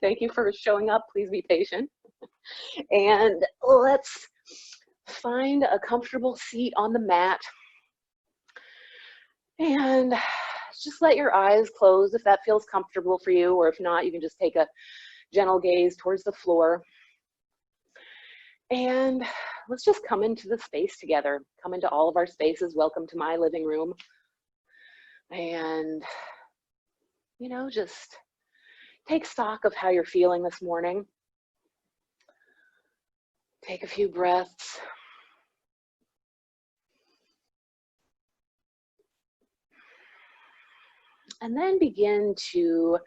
Thank you for showing up. Please be patient. And let's find a comfortable seat on the mat. And just let your eyes close if that feels comfortable for you, or if not, you can just take a gentle gaze towards the floor. And let's just come into the space together, come into all of our spaces. Welcome to my living room. And, you know, just take stock of how you're feeling this morning. Take a few breaths. And then begin to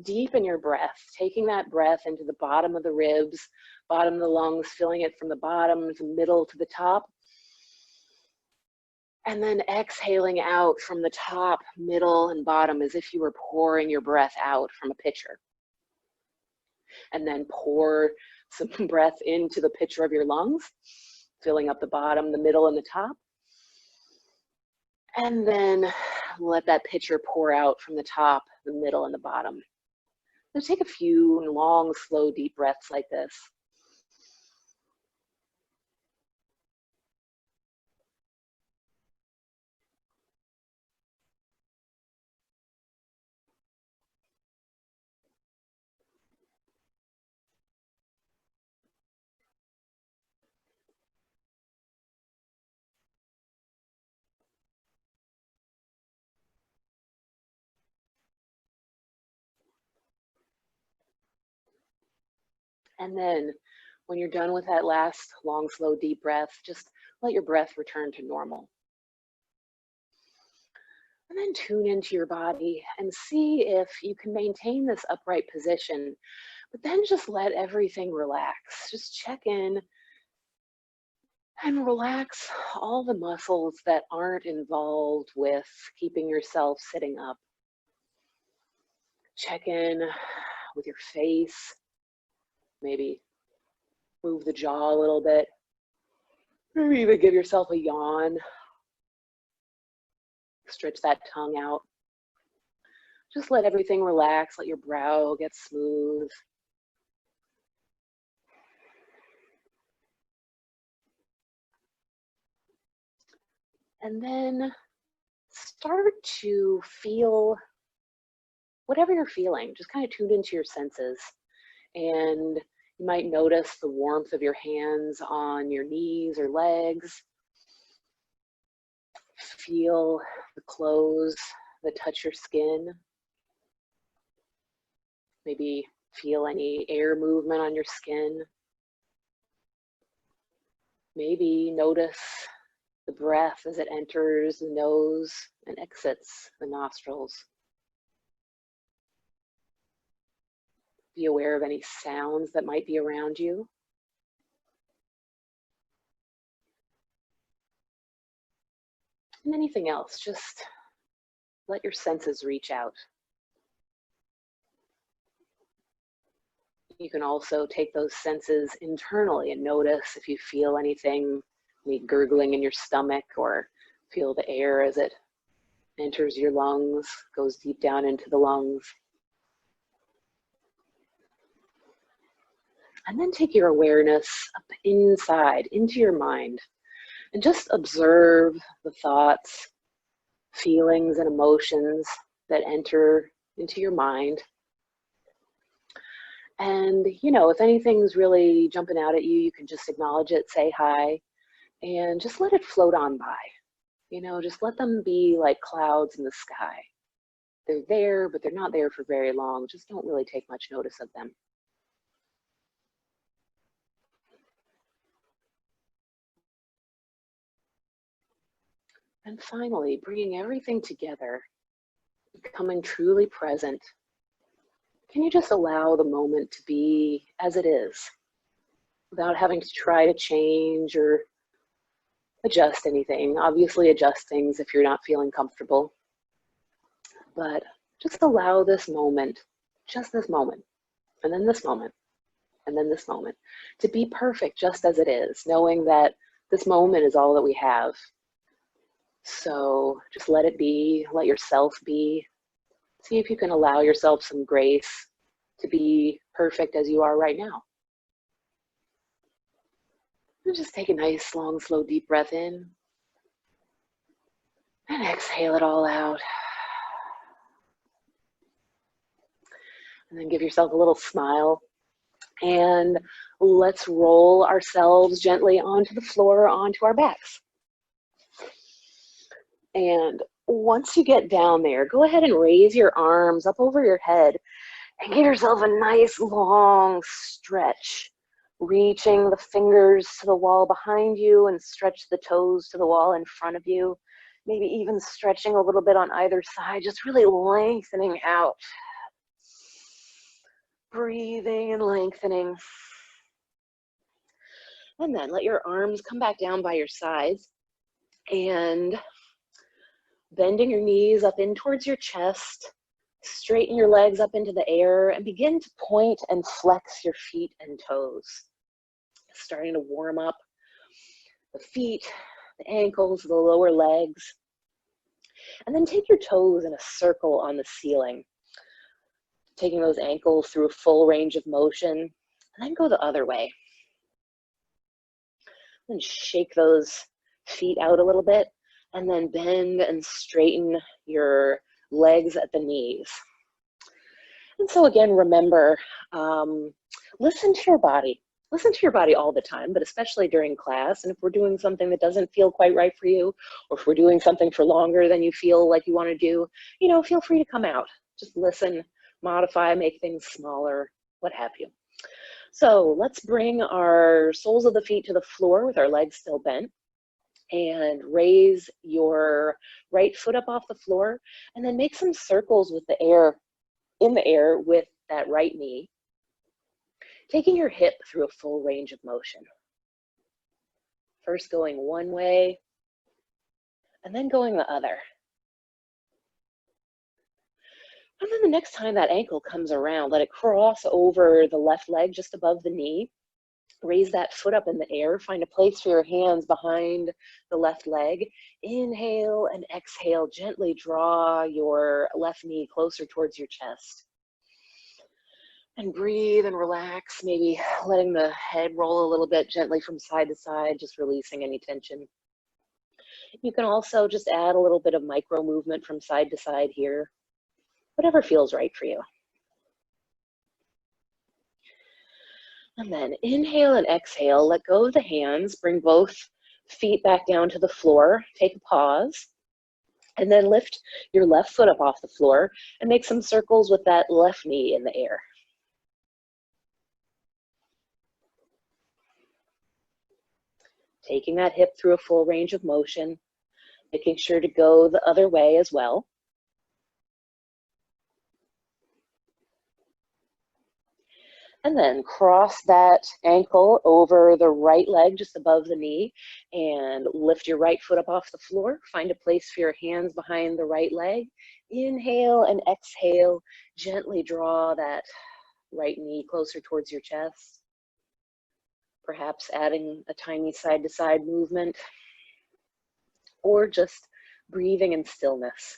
deepen your breath, taking that breath into the bottom of the ribs, bottom of the lungs, filling it from the bottom to middle to the top. And then exhaling out from the top, middle, and bottom as if you were pouring your breath out from a pitcher. And then pour some breath into the pitcher of your lungs, filling up the bottom, the middle, and the top. And then let that pitcher pour out from the top, the middle, and the bottom. So take a few long, slow, deep breaths like this. And then when you're done with that last long, slow, deep breath, just let your breath return to normal. And then tune into your body and see if you can maintain this upright position, but then just let everything relax. Just check in and relax all the muscles that aren't involved with keeping yourself sitting up. Check in with your face. Maybe move the jaw a little bit. Maybe even give yourself a yawn. Stretch that tongue out. Just let everything relax. Let your brow get smooth. And then start to feel whatever you're feeling. Just kind of tune into your senses. And you might notice the warmth of your hands on your knees or legs. Feel the clothes that touch your skin. Maybe feel any air movement on your skin. Maybe notice the breath as it enters the nose and exits the nostrils. Be aware of any sounds that might be around you. And anything else, just let your senses reach out. You can also take those senses internally and notice if you feel anything, any gurgling in your stomach, or feel the air as it enters your lungs, goes deep down into the lungs. And then take your awareness up inside, into your mind, and just observe the thoughts, feelings, and emotions that enter into your mind. And, you know, if anything's really jumping out at you, you can just acknowledge it, say hi, and just let it float on by. You know, just let them be like clouds in the sky. They're there, but they're not there for very long. Just don't really take much notice of them. And finally, bringing everything together, becoming truly present. Can you just allow the moment to be as it is, without having to try to change or adjust anything? Obviously adjust things if you're not feeling comfortable, but just allow this moment, just this moment, and then this moment, and then this moment, to be perfect just as it is, knowing that this moment is all that we have. So just let it be, let yourself be. See if you can allow yourself some grace to be perfect as you are right now. And just take a nice, long, slow, deep breath in. And exhale it all out. And then give yourself a little smile. And let's roll ourselves gently onto the floor, onto our backs. And once you get down there, go ahead and raise your arms up over your head and give yourself a nice long stretch, reaching the fingers to the wall behind you and stretch the toes to the wall in front of you. Maybe even stretching a little bit on either side, just really lengthening out. Breathing and lengthening. And then let your arms come back down by your sides and bending your knees up in towards your chest, straighten your legs up into the air and begin to point and flex your feet and toes. Starting to warm up the feet, the ankles, the lower legs. And then take your toes in a circle on the ceiling, taking those ankles through a full range of motion, and then go the other way. And shake those feet out a little bit, and then bend and straighten your legs at the knees. And so again, remember, listen to your body. Listen to your body all the time, but especially during class. And if we're doing something that doesn't feel quite right for you, or if we're doing something for longer than you feel like you want to do, feel free to come out. Just listen, modify, make things smaller, what have you. So let's bring our soles of the feet to the floor with our legs still bent, and raise your right foot up off the floor, and then make some circles with the air, in the air with that right knee, taking your hip through a full range of motion. First going one way, and then going the other. And then the next time that ankle comes around, let it cross over the left leg just above the knee. Raise that foot up in the air. Find a place for your hands behind the left leg. Inhale and exhale. Gently draw your left knee closer towards your chest. And breathe and relax, maybe letting the head roll a little bit gently from side to side, just releasing any tension. You can also just add a little bit of micro movement from side to side here, whatever feels right for you. And then inhale and exhale, let go of the hands, bring both feet back down to the floor, take a pause, and then lift your left foot up off the floor and make some circles with that left knee in the air. Taking that hip through a full range of motion, making sure to go the other way as well. And then cross that ankle over the right leg just above the knee and lift your right foot up off the floor. Find a place for your hands behind the right leg. Inhale and exhale. Gently draw that right knee closer towards your chest. Perhaps adding a tiny side-to-side movement, or just breathing in stillness.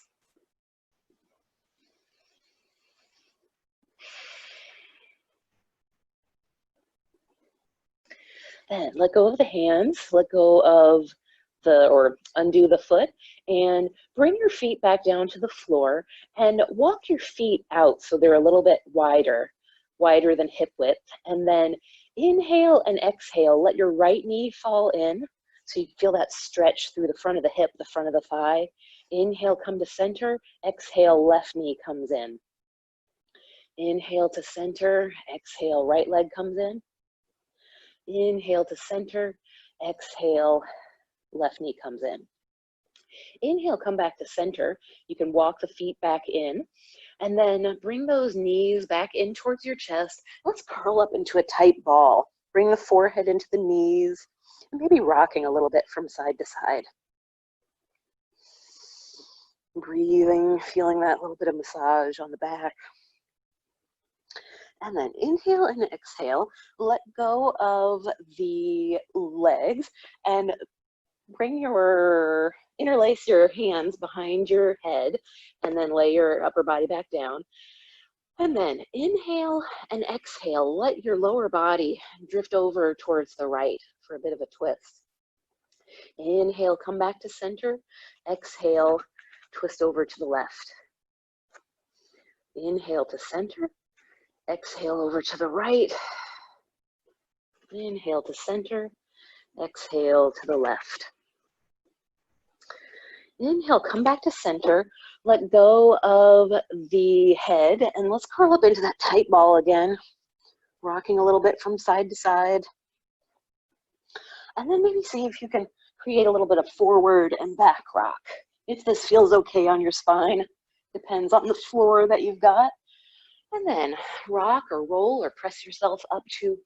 Then let go of the hands, let go of or undo the foot, and bring your feet back down to the floor and walk your feet out so they're a little bit wider than hip width. And then inhale and exhale, let your right knee fall in so you feel that stretch through the front of the hip, the front of the thigh. Inhale, come to center. Exhale, left knee comes in. Inhale to center. Exhale, right leg comes in. Inhale to center. Exhale, left knee comes in. Inhale, come back to center. You can walk the feet back in. And then bring those knees back in towards your chest. Let's curl up into a tight ball. Bring the forehead into the knees, and maybe rocking a little bit from side to side. Breathing, feeling that little bit of massage on the back. And then inhale and exhale. Let go of the legs and interlace your hands behind your head and then lay your upper body back down. And then inhale and exhale. Let your lower body drift over towards the right for a bit of a twist. Inhale, come back to center. Exhale, twist over to the left. Inhale to center. Exhale over to the right. Inhale to center. Exhale to the left. Inhale, come back to center. Let go of the head and let's curl up into that tight ball again, rocking a little bit from side to side. And then maybe see if you can create a little bit of forward and back rock. If this feels okay on your spine, depends on the floor that you've got. And then rock or roll or press yourself up to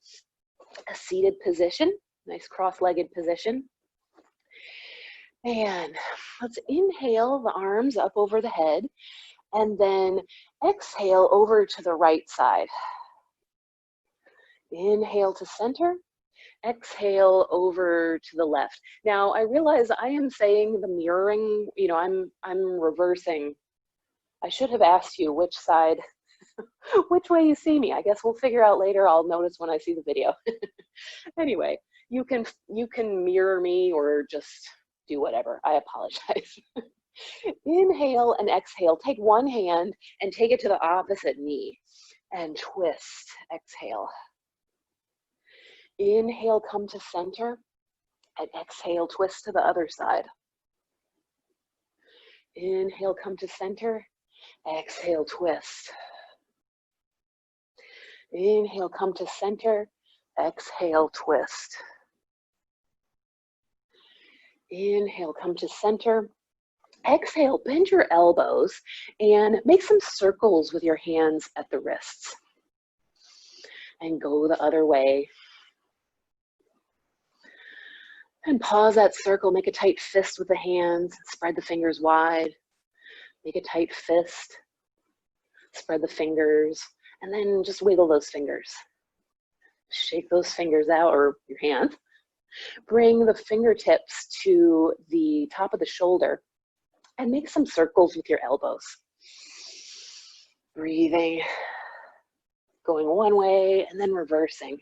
a seated position, nice cross-legged position. And let's inhale the arms up over the head and then exhale over to the right side. Inhale to center, exhale over to the left. Now I realize I am saying the mirroring, you know, I'm reversing. I should have asked you which side, which way you see me. I guess we'll figure out later. I'll notice when I see the video. Anyway, you can mirror me or just do whatever. I apologize. Inhale and exhale. Take one hand and take it to the opposite knee and twist. Exhale. Inhale, come to center, and exhale, twist to the other side. Inhale, come to center, exhale, twist. Inhale, come to center, exhale, twist. Inhale, come to center. Exhale, bend your elbows and make some circles with your hands at the wrists. And go the other way. And pause that circle, make a tight fist with the hands, spread the fingers wide. Make a tight fist, spread the fingers, and then just wiggle those fingers. Shake those fingers out, or your hands. Bring the fingertips to the top of the shoulder and make some circles with your elbows. Breathing, going one way and then reversing.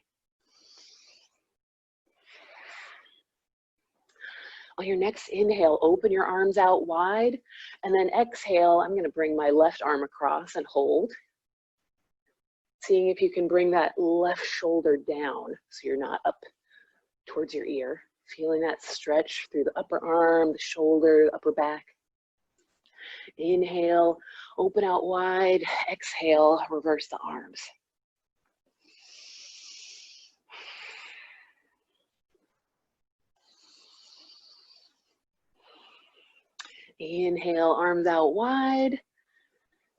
On your next inhale, open your arms out wide, and then exhale, I'm going to bring my left arm across and hold. Seeing if you can bring that left shoulder down so you're not up towards your ear. Feeling that stretch through the upper arm, the shoulder, the upper back. Inhale, open out wide. Exhale, reverse the arms. Inhale, arms out wide.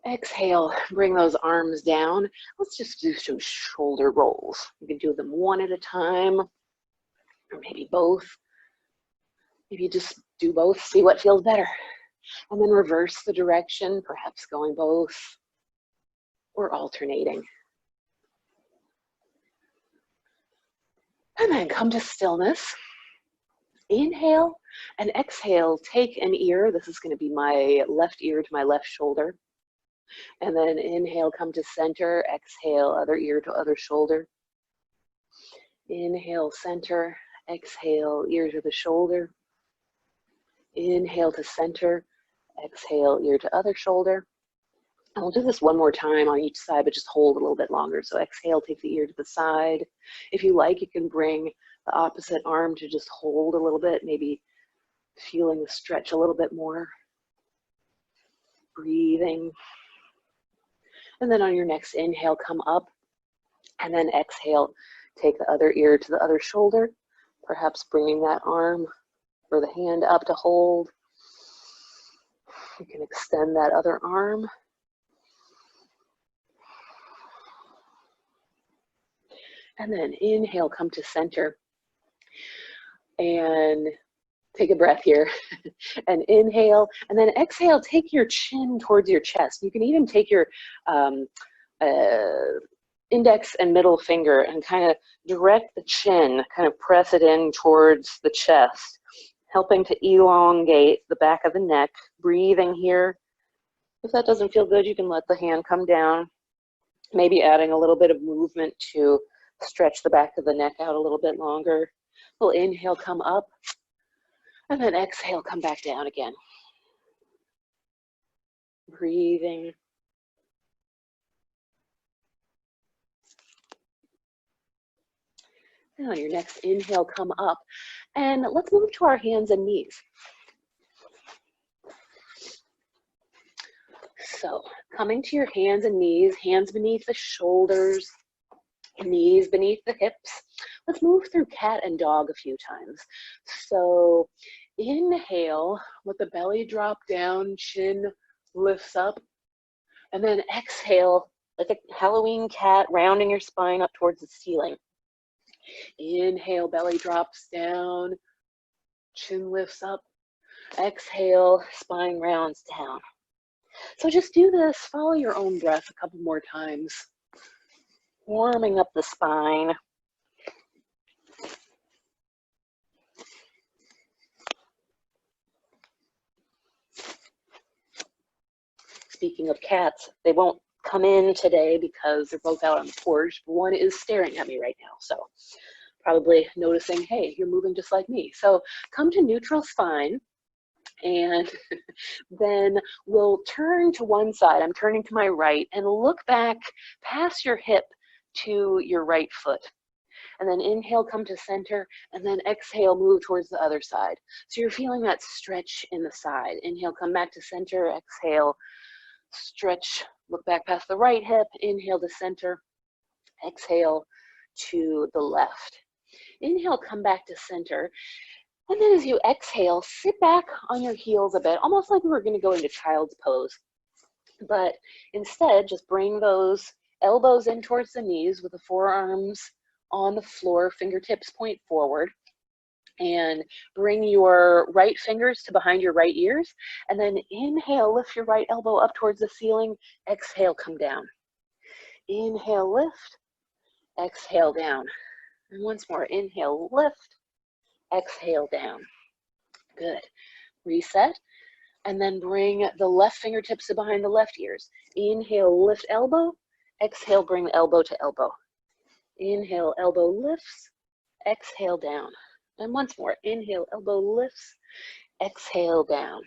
Exhale, bring those arms down. Let's just do some shoulder rolls. You can do them one at a time, or maybe both. Maybe just do both, see what feels better. And then reverse the direction, perhaps going both or alternating. And then come to stillness. Inhale and exhale, take an ear. This is going to be my left ear to my left shoulder. And then inhale, come to center. Exhale, other ear to other shoulder. Inhale, center. Exhale, ear to the shoulder. Inhale to center. Exhale, ear to other shoulder. And we'll do this one more time on each side, but just hold a little bit longer. So exhale, take the ear to the side. If you like, you can bring the opposite arm to just hold a little bit, maybe feeling the stretch a little bit more. Breathing. And then on your next inhale, come up. And then exhale, take the other ear to the other shoulder, perhaps bringing that arm or the hand up to hold. You can extend that other arm. And then inhale, come to center. And take a breath here. And inhale. And then exhale, take your chin towards your chest. You can even take your index and middle finger and kind of direct the chin, kind of press it in towards the chest, helping to elongate the back of the neck. Breathing here. If that doesn't feel good, you can let the hand come down. Maybe adding a little bit of movement to stretch the back of the neck out a little bit longer. We'll inhale, come up, and then exhale, come back down again. Breathing. And on your next inhale, come up. And let's move to our hands and knees. So coming to your hands and knees, hands beneath the shoulders, knees beneath the hips. Let's move through cat and dog a few times. So inhale, let the belly drop down, chin lifts up, and then exhale like a Halloween cat, rounding your spine up towards the ceiling. Inhale, belly drops down, chin lifts up. Exhale, spine rounds down. So just do this, follow your own breath a couple more times. Warming up the spine. Speaking of cats, they won't come in today because they're both out on the porch. One is staring at me right now, so probably noticing, hey, you're moving just like me. So come to neutral spine, and then we'll turn to one side. I'm turning to my right, and look back past your hip to your right foot. And then inhale, come to center, and then exhale, move towards the other side. So you're feeling that stretch in the side. Inhale, come back to center, exhale, stretch, look back past the right hip, inhale to center, exhale to the left. Inhale, come back to center. And then as you exhale, sit back on your heels a bit, almost like we were going to go into child's pose. But instead, just bring those elbows in towards the knees with the forearms on the floor, fingertips point forward. And bring your right fingers to behind your right ears. And then inhale, lift your right elbow up towards the ceiling. Exhale, come down. Inhale, lift. Exhale, down. And once more, inhale, lift. Exhale, down. Good. Reset. And then bring the left fingertips to behind the left ears. Inhale, lift elbow. Exhale, bring the elbow to elbow. Inhale, elbow lifts. Exhale, down. And once more, inhale, elbow lifts. Exhale, down.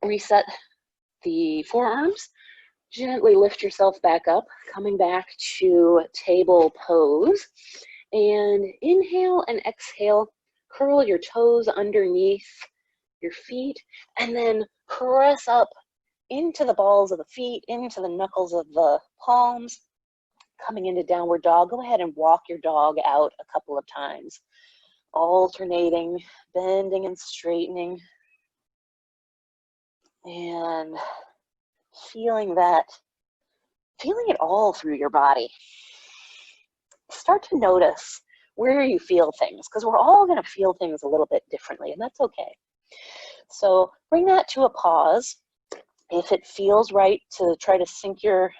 Reset the forearms. Gently lift yourself back up, coming back to table pose. And inhale and exhale, curl your toes underneath your feet, and then press up into the balls of the feet, into the knuckles of the palms. Coming into downward dog, go ahead and walk your dog out a couple of times, alternating, bending and straightening, and feeling it all through your body. Start to notice where you feel things, because we're all going to feel things a little bit differently, and that's okay. So bring that to a pause. If it feels right to try to sink your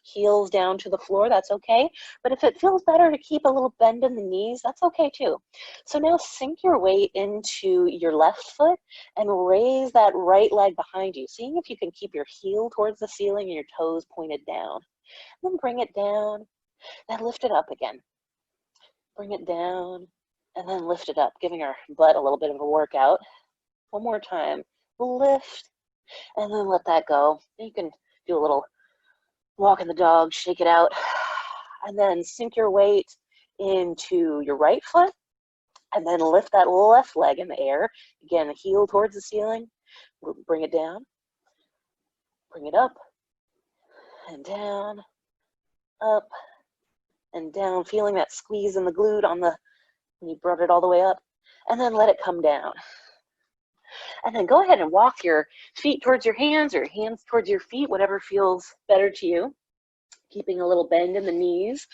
heels down to the floor, that's okay. But if it feels better to keep a little bend in the knees, that's okay too. So now sink your weight into your left foot and raise that right leg behind you, seeing if you can keep your heel towards the ceiling and your toes pointed down. And then bring it down, then lift it up again. Bring it down, and then lift it up, giving our butt a little bit of a workout. One more time. Lift, and then let that go. You can do a little walking the dog, shake it out, and then sink your weight into your right foot, and then lift that left leg in the air. Again, heel towards the ceiling. Bring it down, bring it up, and down, up, and down, feeling that squeeze in the glute on the, when you brought it all the way up, and then let it come down. And then go ahead and walk your feet towards your hands or hands towards your feet, whatever feels better to you. Keeping a little bend in the knees,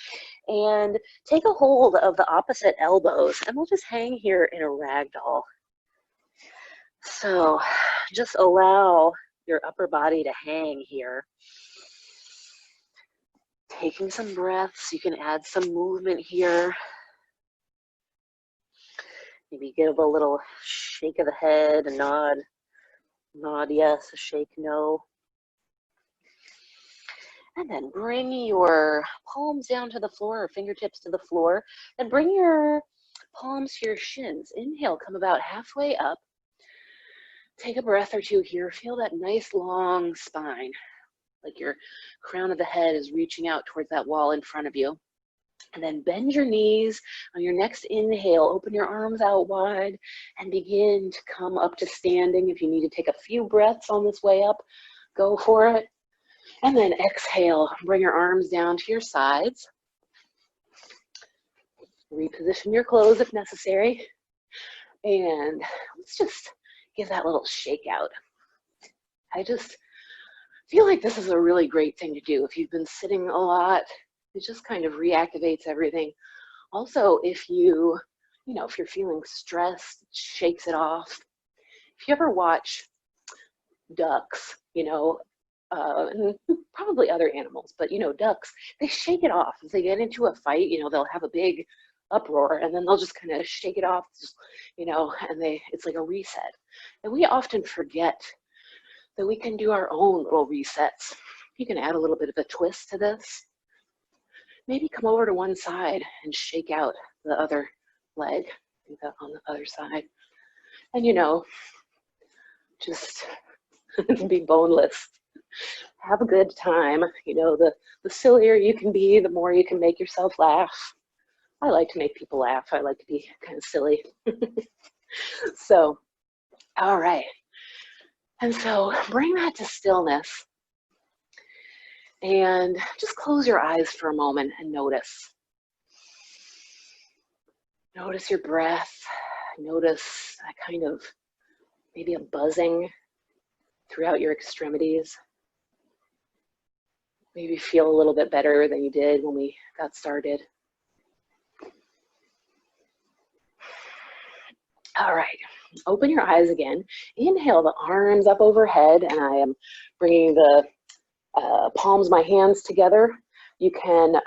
and take a hold of the opposite elbows, and we'll just hang here in a rag doll. So just allow your upper body to hang here. Taking some breaths, you can add some movement here. Maybe give a little shake of the head, a nod yes, a shake no. And then bring your palms down to the floor or fingertips to the floor, and bring your palms to your shins. Inhale, come about halfway up. Take a breath or two here. Feel that nice long spine, like your crown of the head is reaching out towards that wall in front of you. And then bend your knees. On your next inhale, open your arms out wide and begin to come up to standing. If you need to take a few breaths on this way up, go for it. And then exhale, bring your arms down to your sides. Reposition your clothes if necessary. And let's just give that little shake out. I just feel like this is a really great thing to do. If you've been sitting a lot, it just kind of reactivates everything. Also, if you're feeling stressed, it shakes it off. If you ever watch ducks, and probably other animals, but ducks, they shake it off. If they get into a fight, they'll have a big uproar and then they'll just kind of shake it off, and it's like a reset. And we often forget that we can do our own little resets. You can add a little bit of a twist to this. Maybe come over to one side and shake out the other leg. Do that on the other side. And just be boneless. Have a good time. The sillier you can be, the more you can make yourself laugh. I like to make people laugh. I like to be kind of silly. So, all right. And so bring that to stillness. And just close your eyes for a moment and notice. Notice your breath. Notice that kind of maybe a buzzing throughout your extremities. Maybe feel a little bit better than you did when we got started. All right, open your eyes again. Inhale the arms up overhead, and I am bringing the palms of my hands together. You can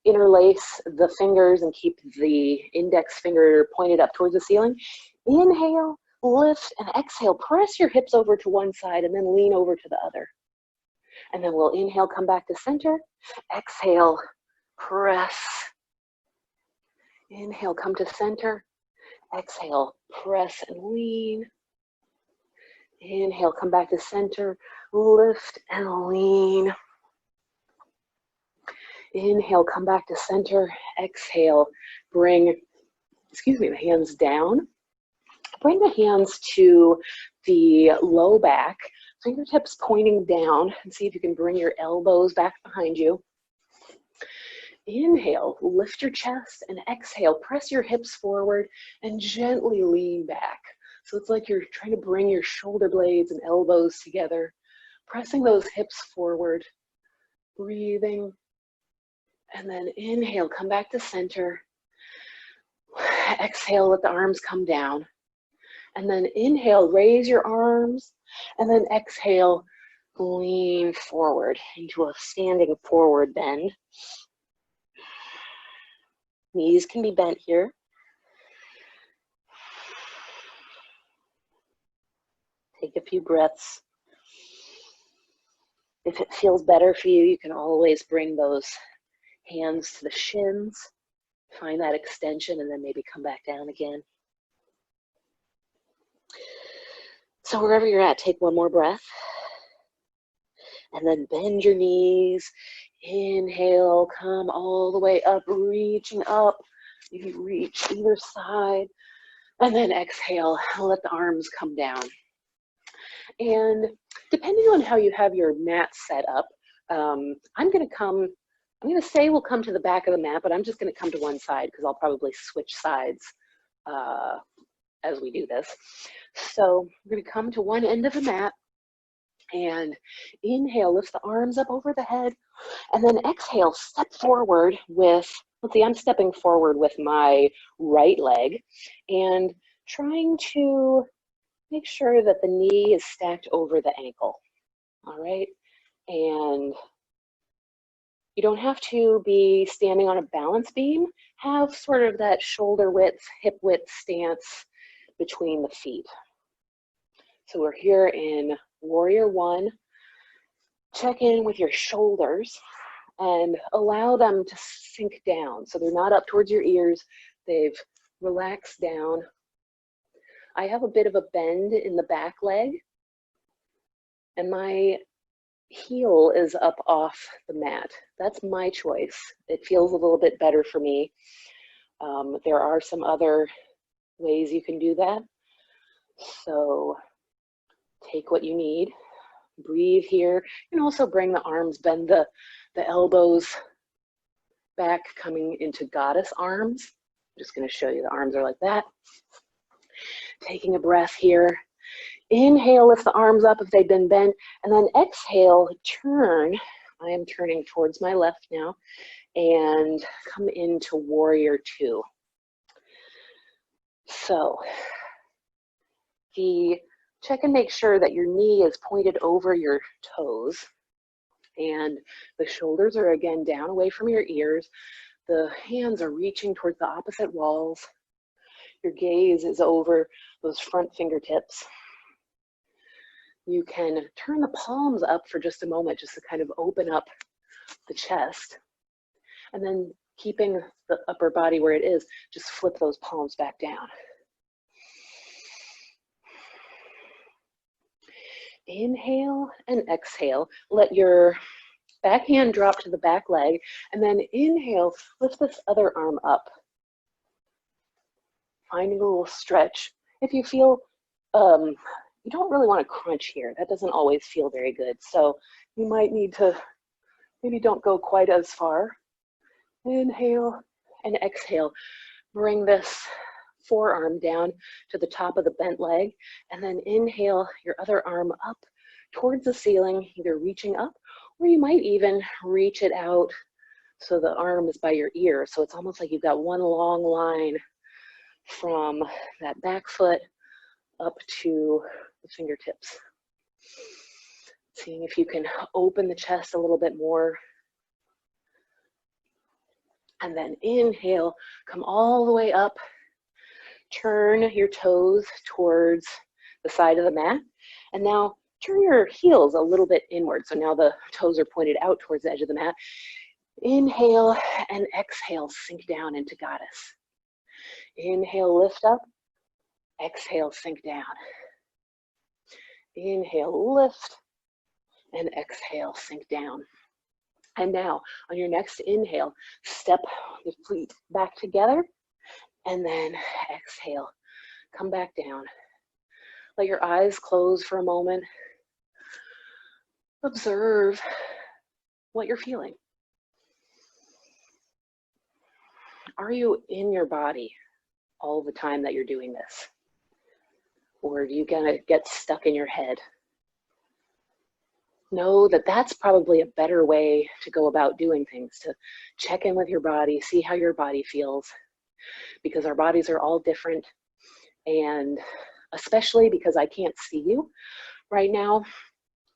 interlace the fingers and keep the index finger pointed up towards the ceiling. Inhale, lift, and exhale. Press your hips over to one side and then lean over to the other. And then we'll inhale, come back to center. Exhale, press. Inhale, come to center. Exhale, press and lean. Inhale, come back to center. Lift and lean. Inhale, come back to center. Exhale, bring, the hands down. Bring the hands to the low back, fingertips pointing down, and see if you can bring your elbows back behind you. Inhale, lift your chest, and exhale, press your hips forward and gently lean back. So it's like you're trying to bring your shoulder blades and elbows together, pressing those hips forward, breathing. And then inhale, come back to center. Exhale, let the arms come down. And then inhale, raise your arms. And then exhale, lean forward into a standing forward bend. Knees can be bent here. Take a few breaths. If it feels better for you, you can always bring those hands to the shins. Find that extension and then maybe come back down again. So wherever you're at, take one more breath. And then bend your knees. Inhale, come all the way up, reaching up. You can reach either side. And then exhale, let the arms come down. And depending on how you have your mat set up, I'm going to say we'll come to the back of the mat, but I'm just going to come to one side because I'll probably switch sides as we do this. So we're going to come to one end of the mat and inhale, lift the arms up over the head, and then exhale, step forward with, I'm stepping forward with my right leg and trying to make sure that the knee is stacked over the ankle, all right? And you don't have to be standing on a balance beam. Have sort of that shoulder width, hip width stance between the feet. So we're here in Warrior One. Check in with your shoulders and allow them to sink down. So they're not up towards your ears, they've relaxed down. I have a bit of a bend in the back leg, and my heel is up off the mat. That's my choice. It feels a little bit better for me. There are some other ways you can do that. So take what you need, breathe here, and also bring the arms, bend the elbows back, coming into goddess arms. I'm just going to show you the arms are like that. Taking a breath here. Inhale, lift the arms up if they've been bent, and then exhale, turn. I am turning towards my left now, and come into warrior two. So check and make sure that your knee is pointed over your toes, and the shoulders are again down away from your ears. The hands are reaching towards the opposite walls. Your gaze is over those front fingertips. You can turn the palms up for just a moment, just to kind of open up the chest. And then keeping the upper body where it is, just flip those palms back down. Inhale and exhale. Let your back hand drop to the back leg, and then inhale, lift this other arm up. Finding a little stretch. If you feel you don't really want to crunch here, that doesn't always feel very good. So you might need to, maybe don't go quite as far. Inhale and exhale. Bring this forearm down to the top of the bent leg, and then inhale your other arm up towards the ceiling, either reaching up, or you might even reach it out so the arm is by your ear. So it's almost like you've got one long line from that back foot up to the fingertips. Seeing if you can open the chest a little bit more. And then inhale, come all the way up. Turn your toes towards the side of the mat. And now turn your heels a little bit inward. So now the toes are pointed out towards the edge of the mat. Inhale and exhale, sink down into goddess. Inhale, lift up. Exhale, sink down. Inhale, lift, and exhale, sink down. And now on your next inhale, step the feet back together, and then exhale, come back down. Let your eyes close for a moment. Observe what you're feeling. Are you in your body all the time that you're doing this? Or are you gonna get stuck in your head? Know that that's probably a better way to go about doing things, to check in with your body, see how your body feels, because our bodies are all different. And especially because I can't see you right now,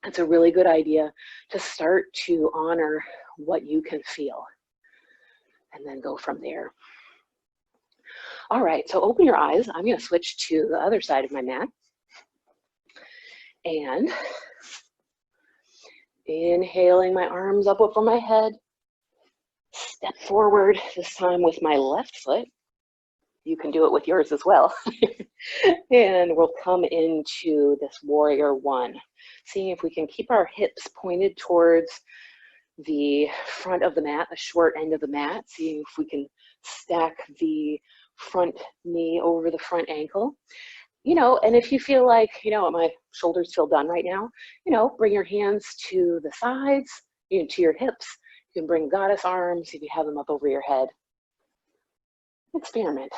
it's a really good idea to start to honor what you can feel and then go from there. All right, so open your eyes. I'm going to switch to the other side of my mat. And inhaling my arms up over my head. Step forward, this time with my left foot. You can do it with yours as well. And we'll come into this warrior one. Seeing if we can keep our hips pointed towards the front of the mat, the short end of the mat. Seeing if we can stack the front knee over the front ankle. You know, and if you feel like, you know, my shoulders feel done right now, you know, bring your hands to the sides, you know, to your hips. You can bring goddess arms if you have them up over your head. Experiment.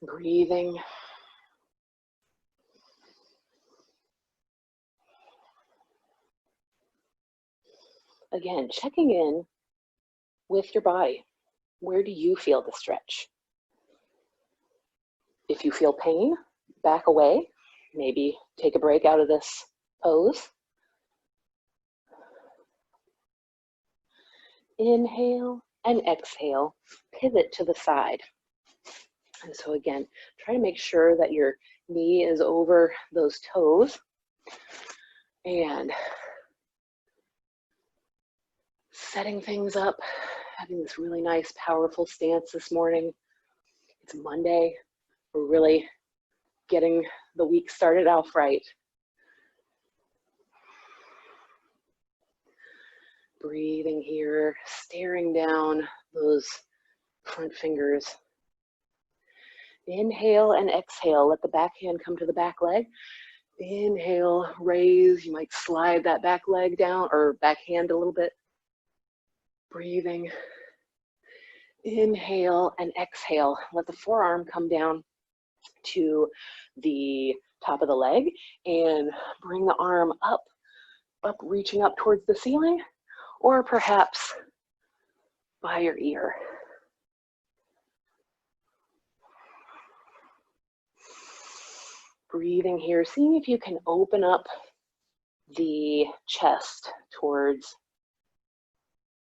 Breathing. Again, checking in with your body. Where do you feel the stretch? If you feel pain, back away. Maybe take a break out of this pose. Inhale and exhale, pivot to the side. And so again, try to make sure that your knee is over those toes. And setting things up, having this really nice, powerful stance this morning. It's Monday. We're really getting the week started off right. Breathing here, staring down those front fingers. Inhale and exhale. Let the back hand come to the back leg. Inhale, raise. You might slide that back leg down or back hand a little bit. Breathing. Inhale and exhale. Let the forearm come down to the top of the leg and bring the arm up, reaching up towards the ceiling, or perhaps by your ear. Breathing here, seeing if you can open up the chest towards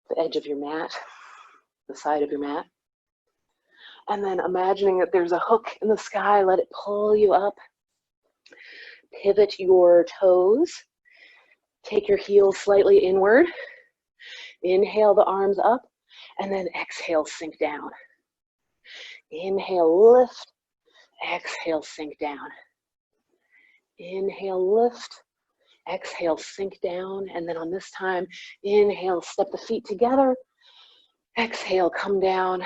the edge of your mat, the side of your mat. And then imagining that there's a hook in the sky, let it pull you up. Pivot your toes. Take your heels slightly inward. Inhale the arms up, and then exhale, sink down. Inhale, lift. Exhale, sink down. Inhale, lift. Exhale, sink down. And then on this time, inhale, step the feet together. Exhale, come down.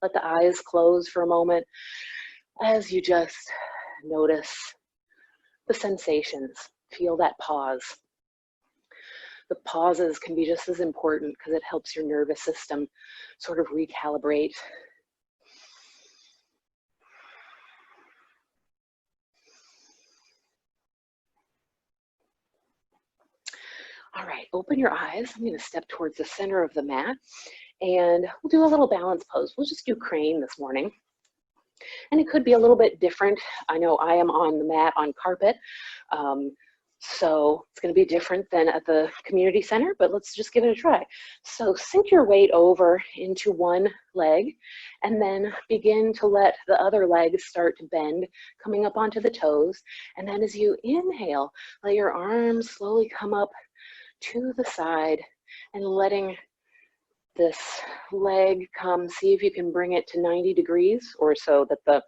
Let the eyes close for a moment as you just notice the sensations. Feel that pause. The pauses can be just as important because it helps your nervous system sort of recalibrate. All right, open your eyes. I'm going to step towards the center of the mat and we'll do a little balance pose. We'll just do crane this morning. And it could be a little bit different. I know I am on the mat on carpet, so it's going to be different than at the community center, but let's just give it a try. So sink your weight over into one leg and then begin to let the other leg start to bend, coming up onto the toes. And then as you inhale, let your arms slowly come up to the side and letting this leg come. See if you can bring it to 90 degrees or so that the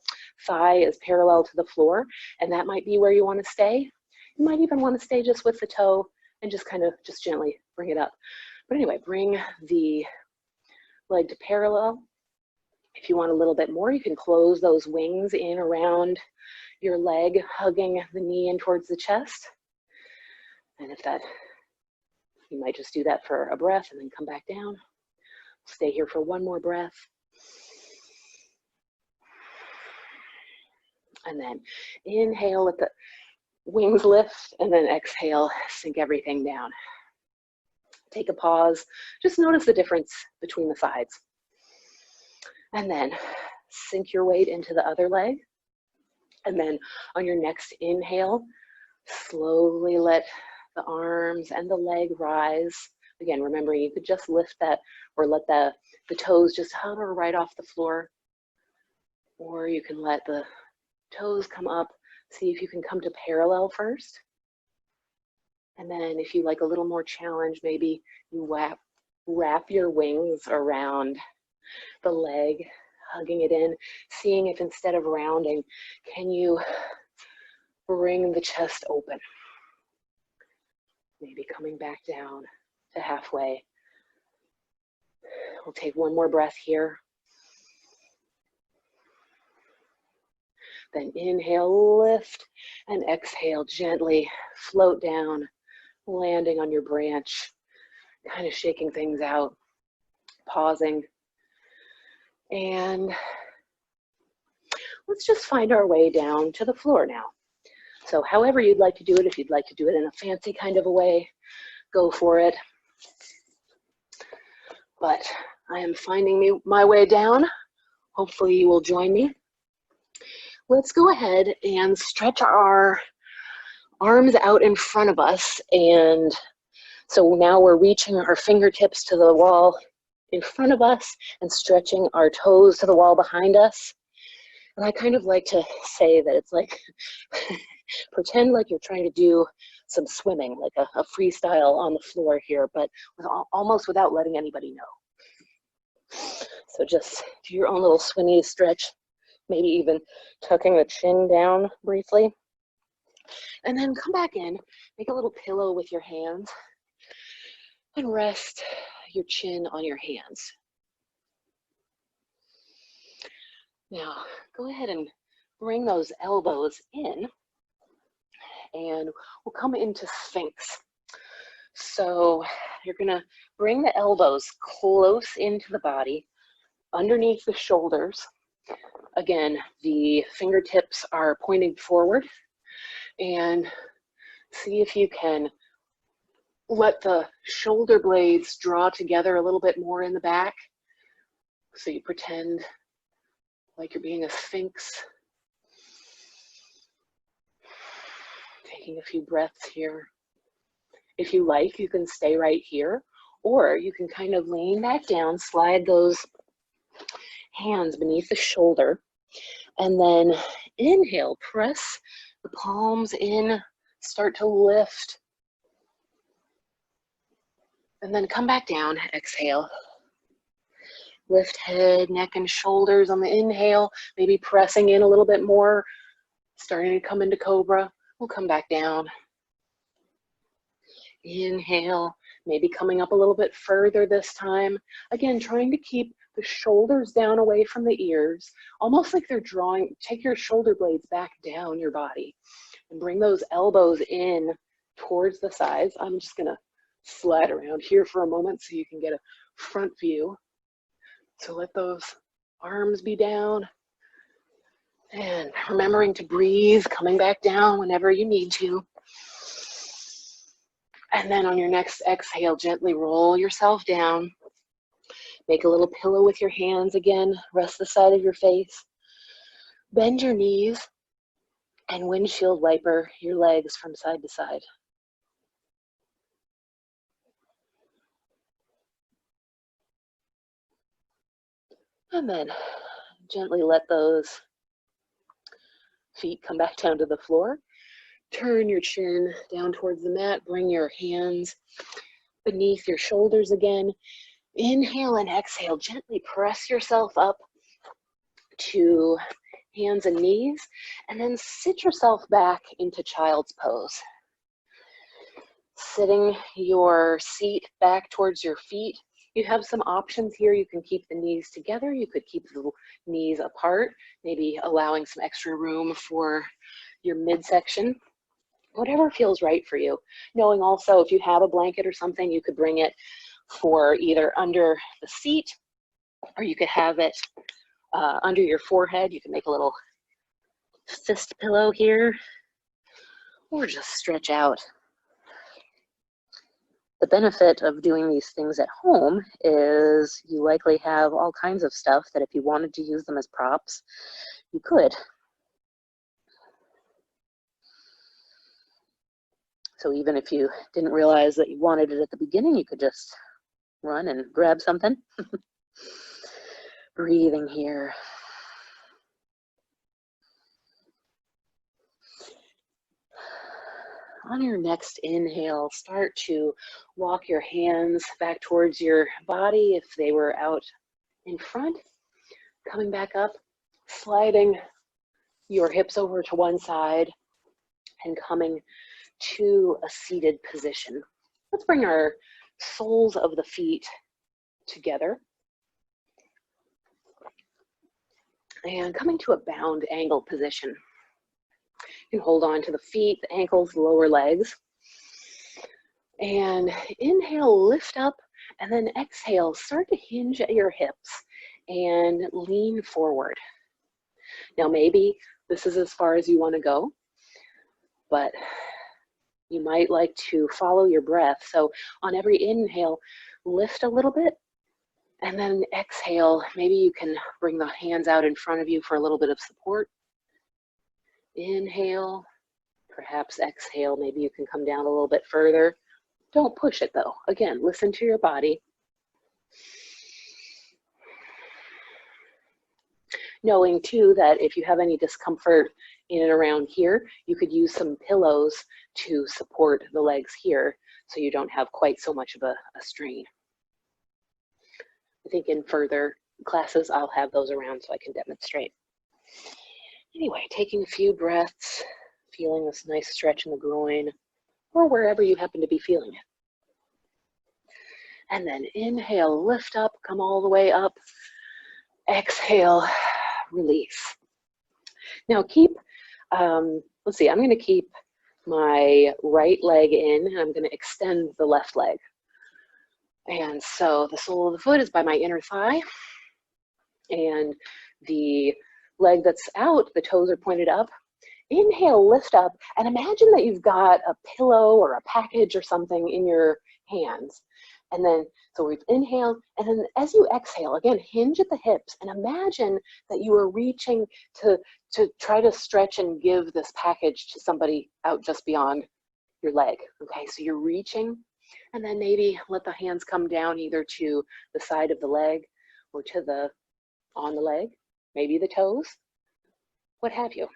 thigh is parallel to the floor, and that might be where you want to stay. You might even want to stay just with the toe and just kind of just gently bring it up. But anyway, bring the leg to parallel. If you want a little bit more, you can close those wings in around your leg, hugging the knee in towards the chest. And if that, you might just do that for a breath and then come back down. Stay here for one more breath. And then inhale, let the wings lift, and then exhale, sink everything down. Take a pause. Just notice the difference between the sides. And then sink your weight into the other leg. And then on your next inhale, slowly let the arms and the leg rise. Again, remembering you could just lift that or let the toes just hover right off the floor. Or you can let the toes come up. See if you can come to parallel first. And then if you like a little more challenge, maybe you wrap your wings around the leg, hugging it in, seeing if instead of rounding, can you bring the chest open? Maybe coming back down to halfway. We'll take one more breath here. Then inhale, lift, and exhale, gently float down, landing on your branch, kind of shaking things out, pausing. And let's just find our way down to the floor now. So however you'd like to do it, if you'd like to do it in a fancy kind of a way, go for it. But I am finding my way down. Hopefully you will join me. Let's go ahead and stretch our arms out in front of us. And so now we're reaching our fingertips to the wall in front of us and stretching our toes to the wall behind us. And I kind of like to say that it's like, pretend like you're trying to do some swimming, like a freestyle on the floor here, but almost without letting anybody know. So just do your own little swimmy stretch, maybe even tucking the chin down briefly. And then come back in, make a little pillow with your hands, and rest your chin on your hands. Now, go ahead and bring those elbows in, and we'll come into Sphinx. So you're gonna bring the elbows close into the body, underneath the shoulders. Again, the fingertips are pointing forward, and see if you can let the shoulder blades draw together a little bit more in the back. So you pretend like you're being a sphinx. Taking a few breaths here. If you like, you can stay right here, or you can kind of lean back down, slide those hands beneath the shoulder, and then inhale, press the palms in, start to lift, and then come back down, exhale. Lift head, neck, and shoulders on the inhale, maybe pressing in a little bit more, starting to come into cobra. We'll come back down. Inhale, maybe coming up a little bit further this time. Again, trying to keep the shoulders down away from the ears, almost like they're drawing. Take your shoulder blades back down your body and bring those elbows in towards the sides. I'm just gonna slide around here for a moment so you can get a front view. So let those arms be down, and remembering to breathe, coming back down whenever you need to. And then on your next exhale, gently roll yourself down. Make a little pillow with your hands again. Rest the side of your face. Bend your knees and windshield wiper your legs from side to side. And then gently let those feet come back down to the floor. Turn your chin down towards the mat. Bring your hands beneath your shoulders again. Inhale and exhale. Gently press yourself up to hands and knees, and then sit yourself back into child's pose. Sitting your seat back towards your feet. You have some options here. You can keep the knees together. You could keep the knees apart, maybe allowing some extra room for your midsection. Whatever feels right for you. Knowing also if you have a blanket or something, you could bring it for either under the seat, or you could have it under your forehead. You can make a little fist pillow here, or just stretch out. The benefit of doing these things at home is you likely have all kinds of stuff that if you wanted to use them as props, you could. So even if you didn't realize that you wanted it at the beginning, you could just run and grab something. Breathing here. On your next inhale, start to walk your hands back towards your body if they were out in front. Coming back up, sliding your hips over to one side and coming to a seated position. Let's bring our soles of the feet together. And coming to a bound angle position. You can hold on to the feet, the ankles, the lower legs. And inhale, lift up, and then exhale, start to hinge at your hips and lean forward. Now maybe this is as far as you want to go, but you might like to follow your breath. So on every inhale, lift a little bit, and then exhale. Maybe you can bring the hands out in front of you for a little bit of support. Inhale, perhaps exhale. Maybe you can come down a little bit further. Don't push it though. Again, listen to your body. knowing too that if you have any discomfort in and around here, you could use some pillows to support the legs here so you don't have quite so much of a strain. I think in further classes, I'll have those around so I can demonstrate. Anyway, taking a few breaths, feeling this nice stretch in the groin or wherever you happen to be feeling it. And then inhale, lift up, come all the way up. Exhale, release. Now keep, let's see, I'm going to keep my right leg in and I'm going to extend the left leg. And so the sole of the foot is by my inner thigh and the leg that's out, the toes are pointed up. Inhale, lift up, and imagine that you've got a pillow or a package or something in your hands. And then, so we've inhaled, and then as you exhale, again, hinge at the hips, and imagine that you are reaching to try to stretch and give this package to somebody out just beyond your leg. Okay, so you're reaching, and then maybe let the hands come down either to the side of the leg or to the, on the leg, maybe the toes, what have you.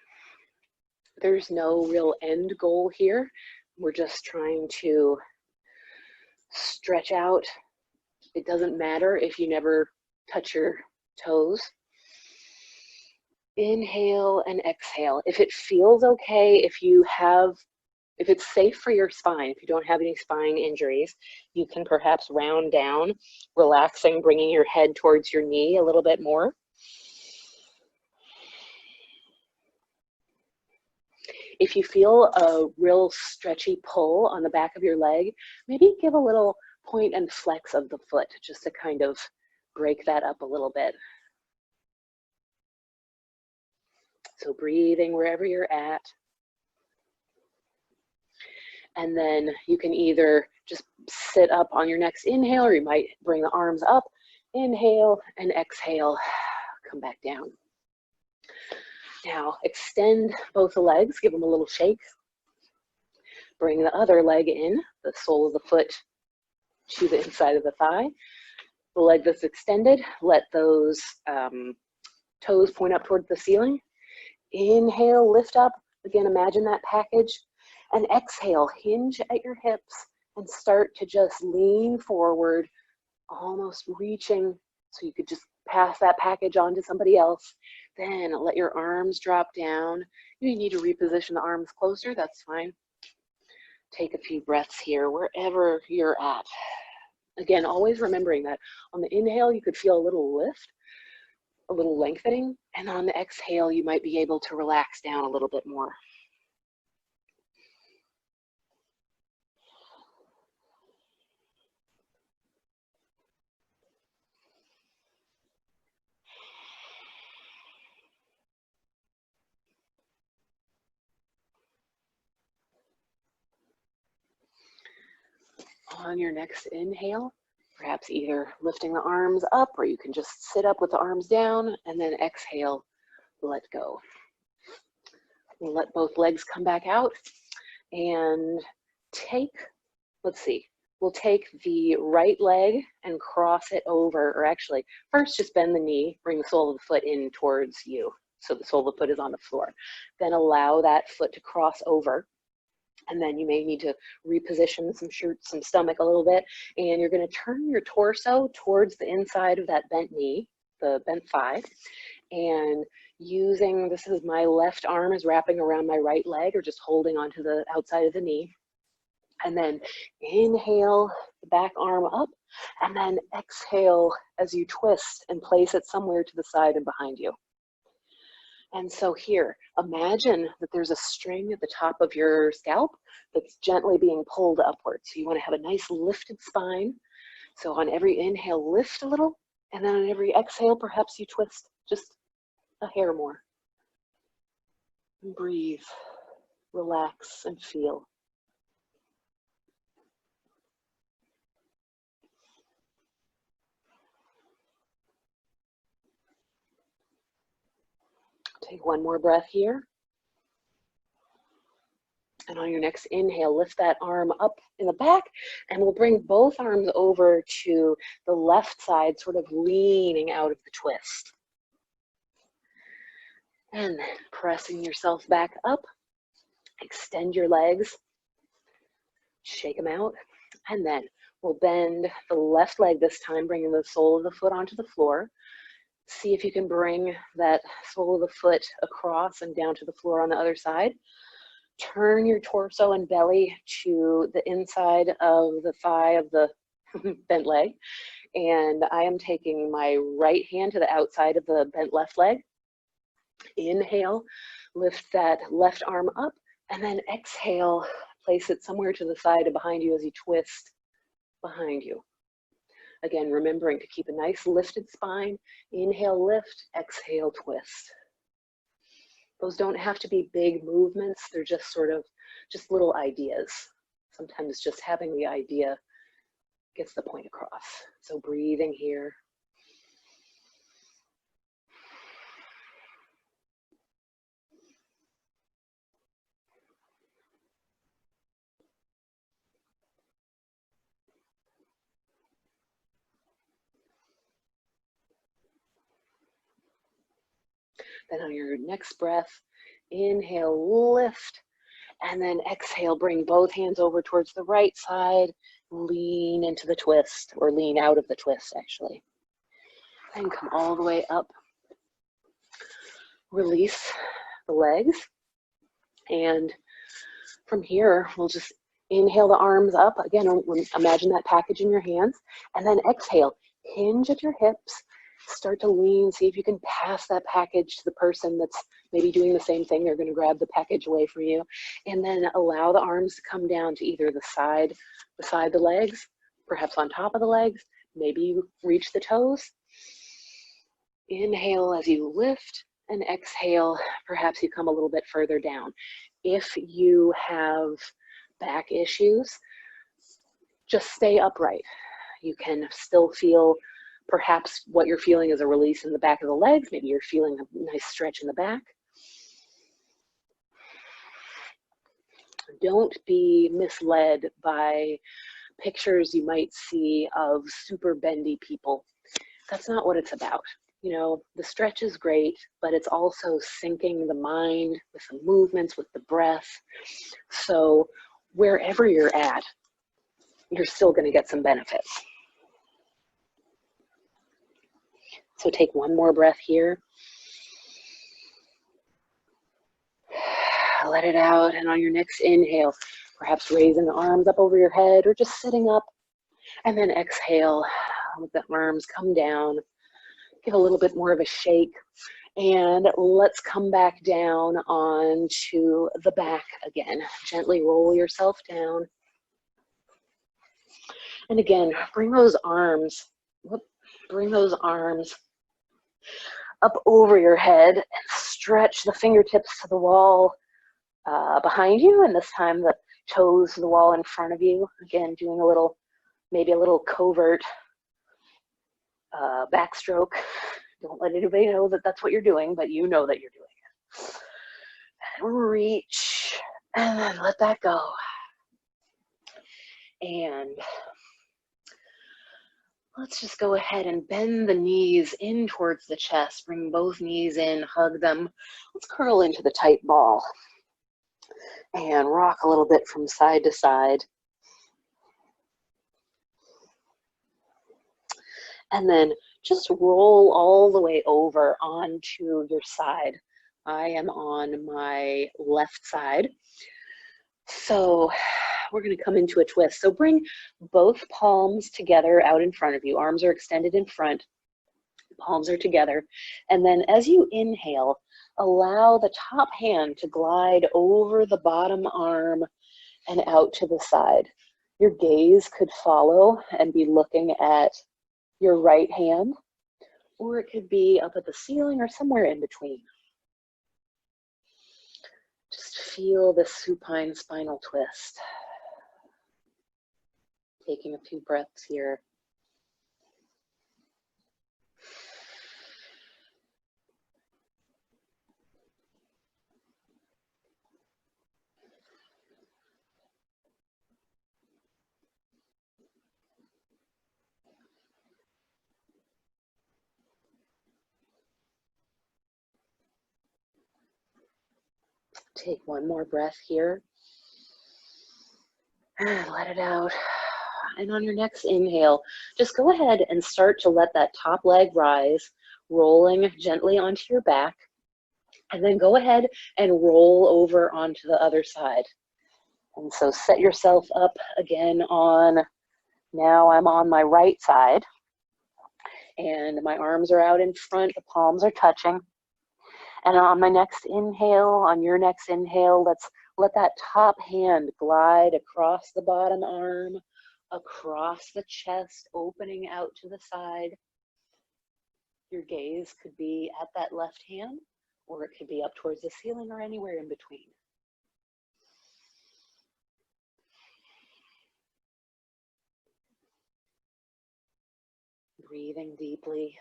There's no real end goal here. We're just trying to stretch out. It doesn't matter if you never touch your toes. Inhale and exhale. If it feels okay, if it's safe for your spine, if you don't have any spine injuries, you can perhaps round down, relaxing, bringing your head towards your knee a little bit more. If you feel a real stretchy pull on the back of your leg, maybe give a little point and flex of the foot just to kind of break that up a little bit. So breathing wherever you're at. And then you can either just sit up on your next inhale, or you might bring the arms up, inhale and exhale, come back down. Now extend both the legs, give them a little shake. Bring the other leg in, the sole of the foot to the inside of the thigh. The leg that's extended, let those toes point up towards the ceiling. Inhale, lift up. Again, imagine that package. And exhale, hinge at your hips and start to just lean forward, almost reaching so you could just pass that package on to somebody else. Then let your arms drop down. You need to reposition the arms closer, that's fine. Take a few breaths here, wherever you're at. Again, always remembering that on the inhale, you could feel a little lift, a little lengthening, and on the exhale, you might be able to relax down a little bit more. On your next inhale, perhaps either lifting the arms up, or you can just sit up with the arms down, and then exhale, let go. We'll let both legs come back out and take, let's see, we'll take the right leg and cross it over, or actually, first just bend the knee, bring the sole of the foot in towards you, so the sole of the foot is on the floor. Then allow that foot to cross over. And then you may need to reposition some stomach a little bit. And you're going to turn your torso towards the inside of that bent knee, the bent thigh. And using, this is my left arm is wrapping around my right leg or just holding onto the outside of the knee. And then inhale, the back arm up. And then exhale as you twist and place it somewhere to the side and behind you. And so here, imagine that there's a string at the top of your scalp that's gently being pulled upwards. So you want to have a nice lifted spine. So on every inhale, lift a little, and then on every exhale, perhaps you twist just a hair more. And breathe, relax, and feel. Take one more breath here. And on your next inhale, lift that arm up in the back, and we'll bring both arms over to the left side, sort of leaning out of the twist. And then pressing yourself back up, extend your legs, shake them out, and then we'll bend the left leg this time, bringing the sole of the foot onto the floor. See if you can bring that sole of the foot across and down to the floor on the other side. Turn your torso and belly to the inside of the thigh of the bent leg. And I am taking my right hand to the outside of the bent left leg. Inhale, lift that left arm up, and then exhale, place it somewhere to the side and behind you as you twist behind you. Again, remembering to keep a nice lifted spine. Inhale, lift, exhale, twist. Those don't have to be big movements. They're just sort of just little ideas. Sometimes just having the idea gets the point across. So breathing here. Then on your next breath, inhale, lift, and then exhale, bring both hands over towards the right side, lean into the twist, or lean out of the twist actually. Then come all the way up, release the legs, and from here, we'll just inhale the arms up. Again, imagine that package in your hands, and then exhale, hinge at your hips, start to lean, see if you can pass that package to the person that's maybe doing the same thing. They're gonna grab the package away from you, and then allow the arms to come down to either the side beside the legs, perhaps on top of the legs, maybe you reach the toes. Inhale as you lift, and exhale, perhaps you come a little bit further down. If you have back issues, just stay upright. You can still feel perhaps what you're feeling is a release in the back of the legs. Maybe you're feeling a nice stretch in the back. Don't be misled by pictures you might see of super bendy people. That's not what it's about. You know, the stretch is great, but it's also syncing the mind with the movements, with the breath. So wherever you're at, you're still going to get some benefits. So take one more breath here. Let it out, and on your next inhale, perhaps raising the arms up over your head or just sitting up, and then exhale, let the arms come down. Give a little bit more of a shake, and let's come back down onto the back again. Gently roll yourself down. And again, bring those arms up over your head and stretch the fingertips to the wall behind you, and this time the toes to the wall in front of you. Again, doing a little, maybe a little covert backstroke. Don't let anybody know that that's what you're doing, but you know that you're doing it. And reach, and then let that go. And let's just go ahead and bend the knees in towards the chest. Bring both knees in, hug them. Let's curl into the tight ball and rock a little bit from side to side. And then just roll all the way over onto your side. I am on my left side. So we're going to come into a twist. So bring both palms together out in front of you. Arms are extended in front. Palms are together. And then as you inhale, allow the top hand to glide over the bottom arm and out to the side. Your gaze could follow and be looking at your right hand, or it could be up at the ceiling or somewhere in between. Just feel the supine spinal twist. Taking a few breaths here. Take one more breath here. And let it out. And on your next inhale, just go ahead and start to let that top leg rise, rolling gently onto your back. And then go ahead and roll over onto the other side. And so set yourself up again on, now I'm on my right side. And my arms are out in front, the palms are touching. And on my next inhale, on your next inhale, let's let that top hand glide across the bottom arm, across the chest, opening out to the side. Your gaze could be at that left hand, or it could be up towards the ceiling or anywhere in between. Breathing deeply.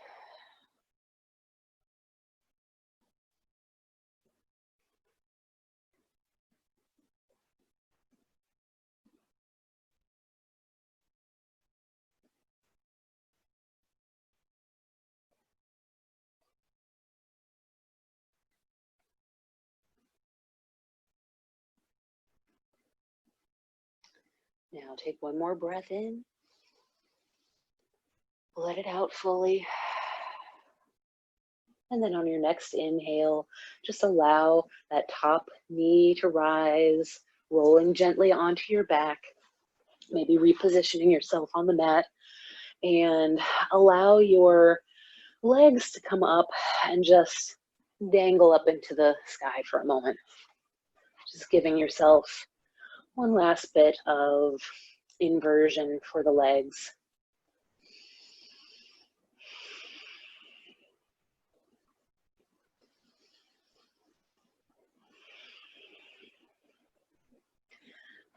Now take one more breath in. Let it out fully. And then on your next inhale, just allow that top knee to rise, rolling gently onto your back, maybe repositioning yourself on the mat, and allow your legs to come up and just dangle up into the sky for a moment. Just giving yourself one last bit of inversion for the legs.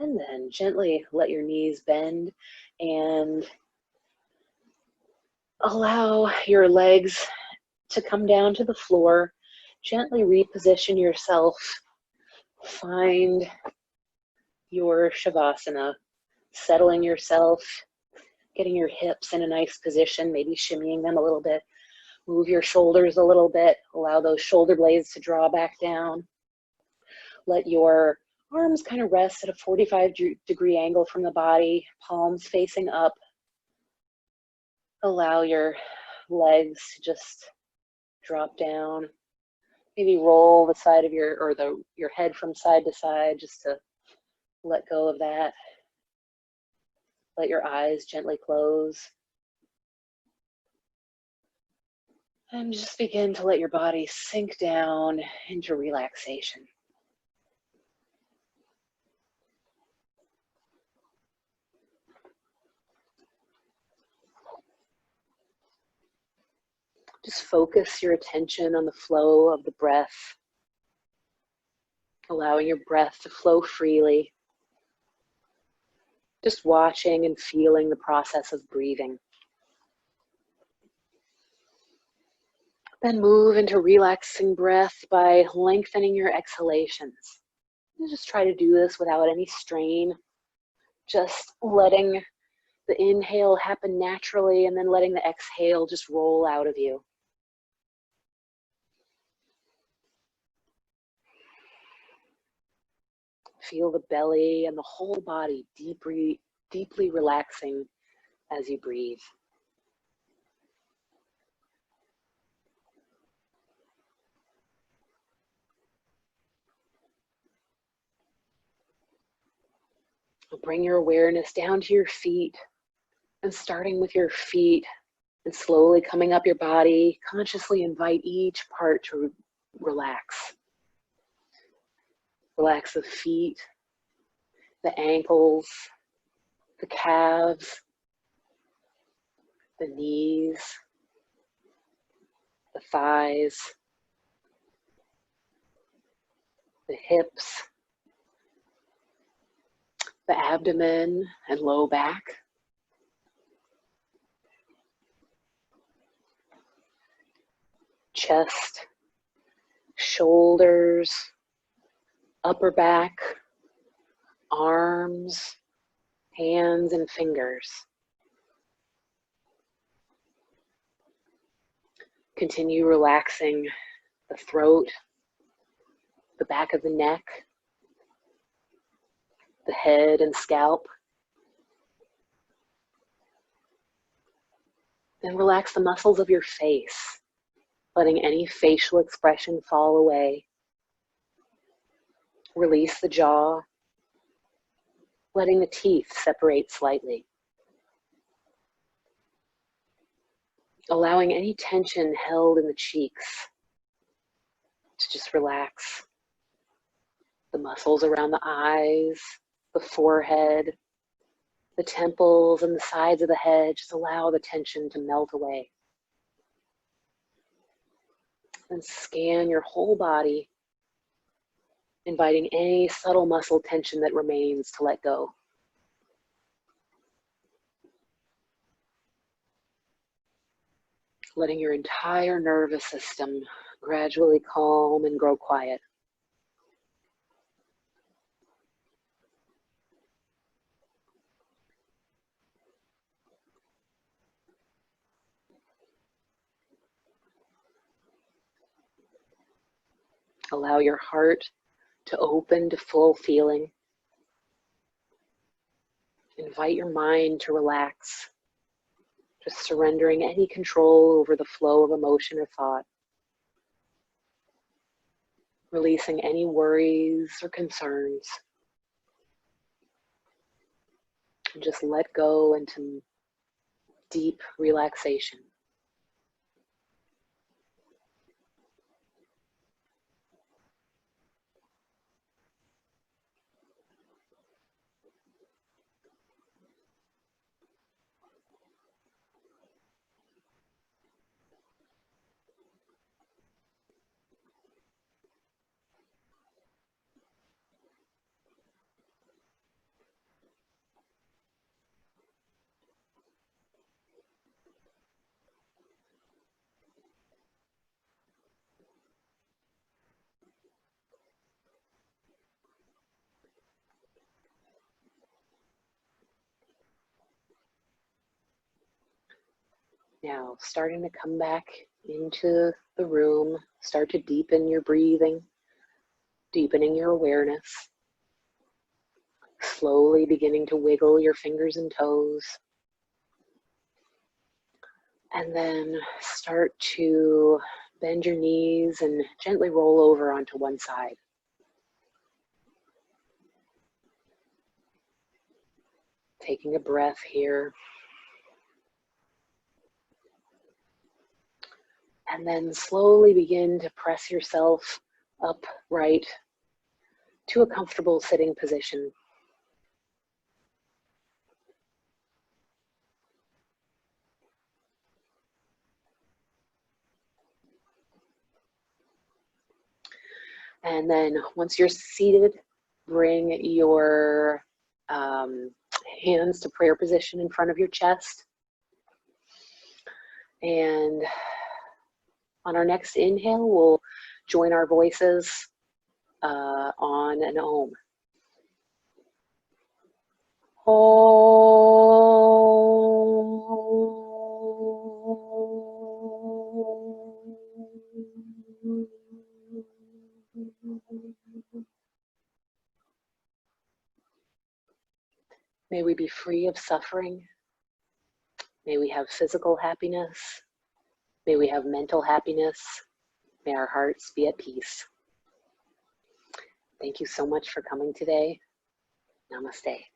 And then gently let your knees bend and allow your legs to come down to the floor. Gently reposition yourself. Find your Shavasana, settling yourself, getting your hips in a nice position, maybe shimmying them a little bit. Move your shoulders a little bit. Allow those shoulder blades to draw back down. Let your arms kind of rest at a 45-degree angle from the body, palms facing up. Allow your legs to just drop down. Maybe roll the side of your head from side to side just to let go of that. Let your eyes gently close. And just begin to let your body sink down into relaxation. Just focus your attention on the flow of the breath, allowing your breath to flow freely. Just watching and feeling the process of breathing. Then move into relaxing breath by lengthening your exhalations. You just try to do this without any strain, just letting the inhale happen naturally and then letting the exhale just roll out of you. Feel the belly and the whole body deeply relaxing as you breathe. Bring your awareness down to your feet, and starting with your feet and slowly coming up your body, consciously invite each part to relax. Relax the feet, the ankles, the calves, the knees, the thighs, the hips, the abdomen and low back. Chest, shoulders, upper back, arms, hands and fingers. Continue relaxing the throat, the back of the neck, the head and scalp. Then relax the muscles of your face, letting any facial expression fall away. Release the jaw, letting the teeth separate slightly. Allowing any tension held in the cheeks to just relax. The muscles around the eyes, the forehead, the temples and the sides of the head, just allow the tension to melt away. Then scan your whole body, inviting any subtle muscle tension that remains to let go. Letting your entire nervous system gradually calm and grow quiet. Allow your heart to open to full feeling. Invite your mind to relax, just surrendering any control over the flow of emotion or thought. Releasing any worries or concerns. And just let go into deep relaxation. Now, starting to come back into the room, start to deepen your breathing, deepening your awareness. Slowly beginning to wiggle your fingers and toes. And then start to bend your knees and gently roll over onto one side. Taking a breath here. And then slowly begin to press yourself upright to a comfortable sitting position. And then once you're seated, bring your hands to prayer position in front of your chest. And on our next inhale, we'll join our voices on an Om. May we be free of suffering. May we have physical happiness. May we have mental happiness. May our hearts be at peace. Thank you so much for coming today. Namaste.